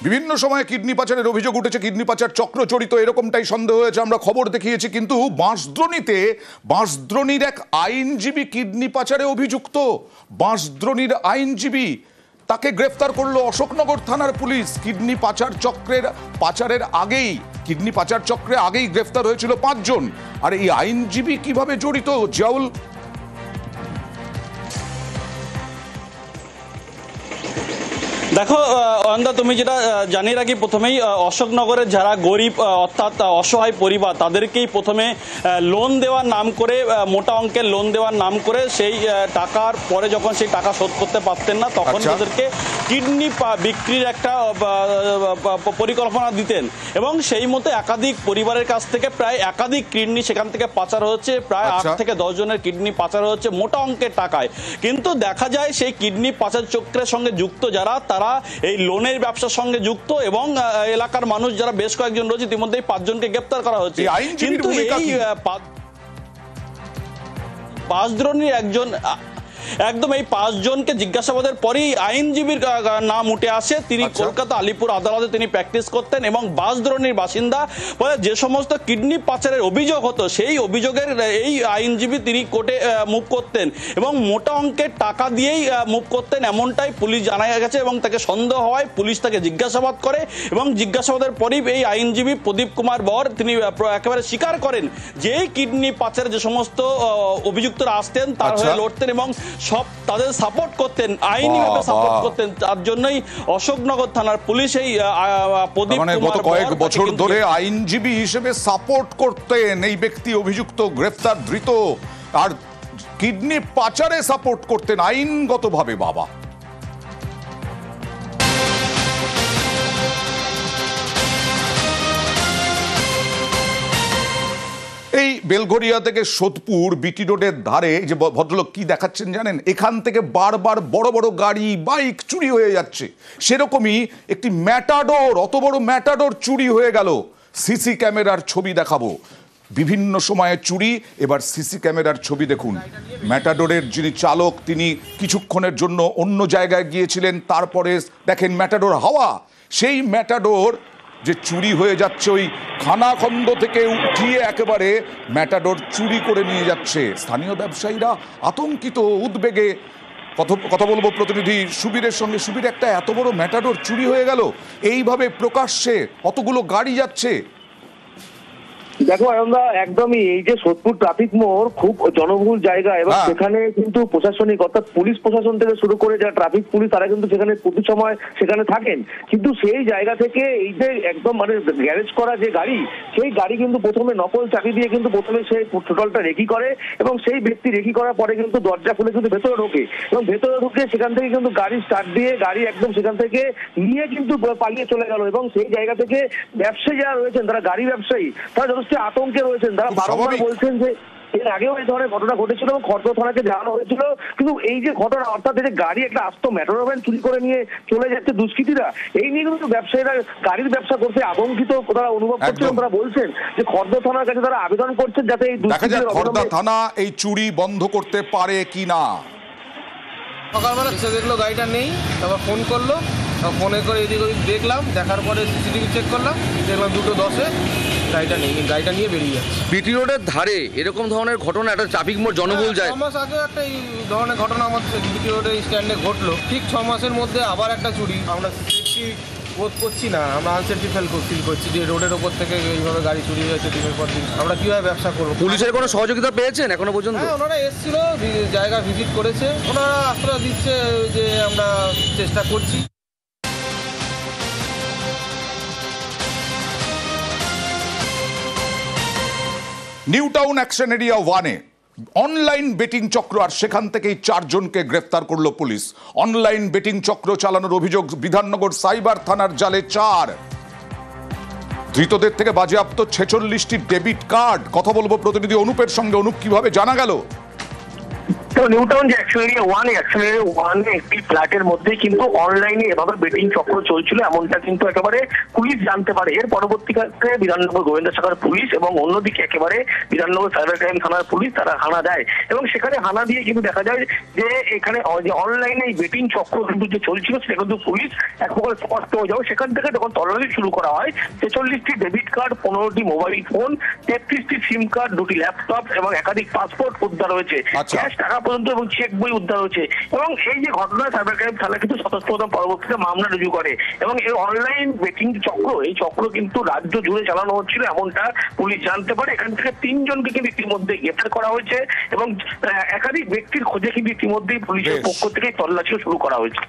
বিভিন্ন সময় কিডনি পাচারের অভিযোগ উঠেছে, কিডনি পাচার চক্র জড়িত এরকমটাই সন্দেহ হয়েছে, আমরা খবর দেখিয়েছি। কিন্তু বাঁশদ্রোণীর এক আইনজীবী কিডনি পাচারে অভিযুক্ত। বাঁশদ্রোণীর আইনজীবী, তাকে গ্রেফতার করলো অশোকনগর থানার পুলিশ। কিডনি পাচার চক্রে আগেই গ্রেফতার হয়েছিল 5 জন। আর এই আইনজীবী কিভাবে জড়িত? জিয়াউল, দেখো অয়ন্দা, তুমি যেটা জানিয়ে রাখি, প্রথমেই অশোকনগরের যারা গরিব অর্থাৎ অসহায় পরিবার, তাদেরকেই প্রথমে লোন দেওয়ার নাম করে, মোটা অঙ্কের লোন দেওয়ার নাম করে, সেই টাকার পরে যখন সেই টাকা শোধ করতে পারতেন না, তখন তাদেরকে কিডনি বিক্রির একটা পরিকল্পনা দিতেন। এবং সেই মতো একাধিক পরিবারের কাছ থেকে প্রায় একাধিক কিডনি সেখান থেকে পাচার হচ্ছে। প্রায় 8 থেকে 10 জনের কিডনি পাচার হচ্ছে মোটা অঙ্কের টাকায়। কিন্তু দেখা যায় সেই কিডনি পাচার চক্রের সঙ্গে যুক্ত যারা, তারা এই লোনের ব্যবসার সঙ্গে যুক্ত। এবং এলাকার মানুষ যারা বেশ কয়েকজন রয়েছে, ইতিমধ্যে 5 জনকে গ্রেফতার করা হচ্ছে। কিন্তু এই বাঁশদ্রোণীর একদম এই 5 জনকে জিজ্ঞাসাবাদের পরেই আইনজীবীর নাম উঠে আসে। তিনি কলকাতা আলিপুর আদালতে তিনি প্র্যাকটিস করতেন এবং বাঁশদ্রোণীর বাসিন্দা। ফলে যে সমস্ত কিডনি পাচারের অভিযোগ হতো, সেই অভিযোগের এই আইনজীবী তিনি কোর্টে মুভ করতেন এবং মোটা অঙ্কের টাকা দিয়েই মুভ করতেন, এমনটাই পুলিশ জানা গেছে। এবং তাকে সন্দেহ হওয়ায় পুলিশ তাকে জিজ্ঞাসাবাদ করে এবং জিজ্ঞাসাবাদের পরেই এই আইনজীবী প্রদীপ কুমার বর তিনি একেবারে স্বীকার করেন যে এই কিডনি পাচারে যে সমস্ত অভিযুক্তরা আসতেন তার হয়ে লড়তেন এবং সব তাদের সাপোর্ট করতেন, আইনিভাবে সাপোর্ট করতেন। তার জন্যই অশোকনগর থানার পুলিশ এই প্রদীপ কুমার, কয়েক বছর ধরে আইনজীবী হিসেবে সাপোর্ট করতেন এই ব্যক্তি, অভিযুক্ত, গ্রেফতার, ধৃত, আর কিডনি পাচারে সাপোর্ট করতেন আইনগতভাবে। বাবা, এই বেলঘরিয়া থেকে সোদপুর বিটি রোডের ধারে যে ভদ্রলোক কি দেখাচ্ছেন জানেন? এখান থেকে বারবার বড় বড় গাড়ি, বাইক চুরি হয়ে যাচ্ছে। সেরকমই একটি ম্যাটাডোর, অত বড় ম্যাটাডোর চুরি হয়ে গেল। সিসি ক্যামেরার ছবি দেখাবো। বিভিন্ন সময়ে চুরি, এবার সিসি ক্যামেরার ছবি দেখুন। ম্যাটাডোরের যিনি চালক, তিনি কিছুক্ষণের জন্য অন্য জায়গায় গিয়েছিলেন, তারপরে দেখেন ম্যাটাডোর হাওয়া। সেই ম্যাটাডোর যে চুরি হয়ে যাচ্ছে, ওই খানাখন্দ থেকে উঠিয়ে একেবারে ম্যাটাডোর চুরি করে নিয়ে যাচ্ছে। স্থানীয় ব্যবসায়ীরা আতঙ্কিত, উদ্বেগে। কথা বলবো প্রতিনিধি সুবীরের সঙ্গে। সুবীর, একটা এত বড় ম্যাটাডোর চুরি হয়ে গেল এইভাবে প্রকাশ্যে, অতগুলো গাড়ি যাচ্ছে। দেখো আনন্দা, একদমই এই যে সোদপুর ট্রাফিক মোড় খুব জনবহুল জায়গা এবং সেখানে কিন্তু প্রশাসনিক অর্থাৎ পুলিশ প্রশাসন থেকে শুরু করে যারা ট্রাফিক পুলিশ, তারা কিন্তু সেখানে প্রতি সময় সেখানে থাকেন। কিন্তু সেই জায়গা থেকে এই যে একদম মানে গ্যারেজ করা যে গাড়ি, সেই গাড়ি কিন্তু প্রথমে নকল চাবি দিয়ে কিন্তু প্রথমে সেই টোটালটা রেকি করে এবং সেই ব্যক্তি রেকি করার পরে কিন্তু দরজা খুলে কিন্তু ভেতরে ঢোকে এবং ভেতরে ঢুকে সেখান থেকে কিন্তু গাড়ি স্টার্ট দিয়ে গাড়ি একদম সেখান থেকে নিয়ে কিন্তু পালিয়ে চলে গেল। এবং সেই জায়গা থেকে ব্যবসায়ী যারা রয়েছেন, তারা গাড়ি ব্যবসায়ী, তারা যথেষ্ট আতঙ্কে রয়েছেন। তারা বারবার বলছেন যে এর আগেও এই ধরনের ঘটনা ঘটেছিল এবং খড়দহ থানাকে জানানো হয়েছিল। কিন্তু এই যে ঘটনা, অর্থাৎ এই যে গাড়ি একটা আস্ত ম্যাটাডোর ভ্যান চুরি করে নিয়ে চলে যাচ্ছে দুষ্কৃতীরা, এই নিয়ে কিন্তু ব্যবসায়ীরা গাড়ির ব্যবসা করতে আতঙ্কিত তারা অনুভব করছেন। তারা বলছেন যে খড়দহ থানার কাছে তারা আবেদন করছেন যাতে এই খড়দহ থানা এই চুরি বন্ধ করতে পারে কিনা। সকালবেলা এসে দেখলো গাড়িটা নেই, তারপর ফোন করলো, ফোনে করে এদিক ওদিক দেখলাম, দেখার পরে সিসিটিভি চেক করলাম, দেখলাম 2:10-এ গাড়িটা নেই, গাড়িটা নিয়ে বেরিয়ে যাচ্ছে। বিটি রোডের ধারে এরকম ধরনের ঘটনা, একটা ট্রাফিক মোড় জনবহুল যায়। 6 মাস আগে একটা এই ধরনের ঘটনা আমাদের বিটি রোডের স্ট্যান্ডে ঘটলো। ঠিক 6 মাসের মধ্যে আবার একটা চুরি। আমরা সেফটি বোধ করছি না, আমরা আনসেফটি ফিল করছি যে রোডের ওপর থেকে এইভাবে গাড়ি চুরি হয়েছে দিনের পর দিন। আমরা কীভাবে ব্যবসা করবো? পুলিশের কোনো সহযোগিতা পেয়েছেন এখনো পর্যন্ত? হ্যাঁ, ওনারা এসেছিল, জায়গা ভিজিট করেছে, ওনারা আশ্রয় দিচ্ছে যে আমরা চেষ্টা করছি। নিউ টাউন অ্যাকশন এরিয়া 1-এ অনলাইন বেটিং চক্র, আর সেখান থেকেই 4 জনকে গ্রেফতার করলো পুলিশ। অনলাইন বেটিং চক্র চালানোর অভিযোগ, বিধাননগর সাইবার থানার জালে 4। ধৃতদের থেকে বাজেয়াপ্ত 46টি ডেবিট কার্ড। কথা বলবো প্রতিনিধি অনুপের সঙ্গে। অনুপ, কিভাবে জানা গেল? নিউ টাউন যে অ্যাকশন এরিয়া ওয়ানে একটি ফ্ল্যাটের মধ্যে কিন্তু অনলাইনে এভাবে বেটিং চক্র চলছিল এমনটা কিন্তু একেবারে পুলিশ জানতে পারে। এর পরবর্তীকালে বিধাননগর গোয়েন্দা শাখার পুলিশ এবং অন্যদিকে একেবারে বিধাননগর সাইবার ক্রাইম থানার পুলিশ তারা হানা দেয় এবং সেখানে হানা দিয়ে কিন্তু দেখা যায় যে এখানে যে অনলাইনে এই বেটিং চক্র কিন্তু যে চলছিল সেটা কিন্তু পুলিশ এক প্রকার স্পষ্ট হয়ে যাবে। সেখান থেকে যখন তল্লাশি শুরু করা হয় 46টি ডেবিট কার্ড, 15টি মোবাইল ফোন, 33টি সিম কার্ড, 2টি ল্যাপটপ এবং একাধিক পাসপোর্ট উদ্ধার হয়েছে, ক্যাশ টাকা পর্যন্ত এবং চেক বই উদ্ধার হয়েছে। এবং এই যে ঘটনা সাইবার ক্রাইম থানা কিন্তু স্বতঃস্ফূর্ত পরবর্তীতে মামলা রুজু করে এবং এই অনলাইন বেটিং চক্র এই চক্র কিন্তু রাজ্য জুড়ে চালানো হচ্ছিল এমনটা পুলিশ জানতে পারে। এখান থেকে 3 জনকে কিন্তু ইতিমধ্যে গ্রেফতার করা হয়েছে এবং একাধিক ব্যক্তির খোঁজে কিন্তু ইতিমধ্যেই পুলিশের পক্ষ থেকে তল্লাশিও শুরু করা হয়েছে।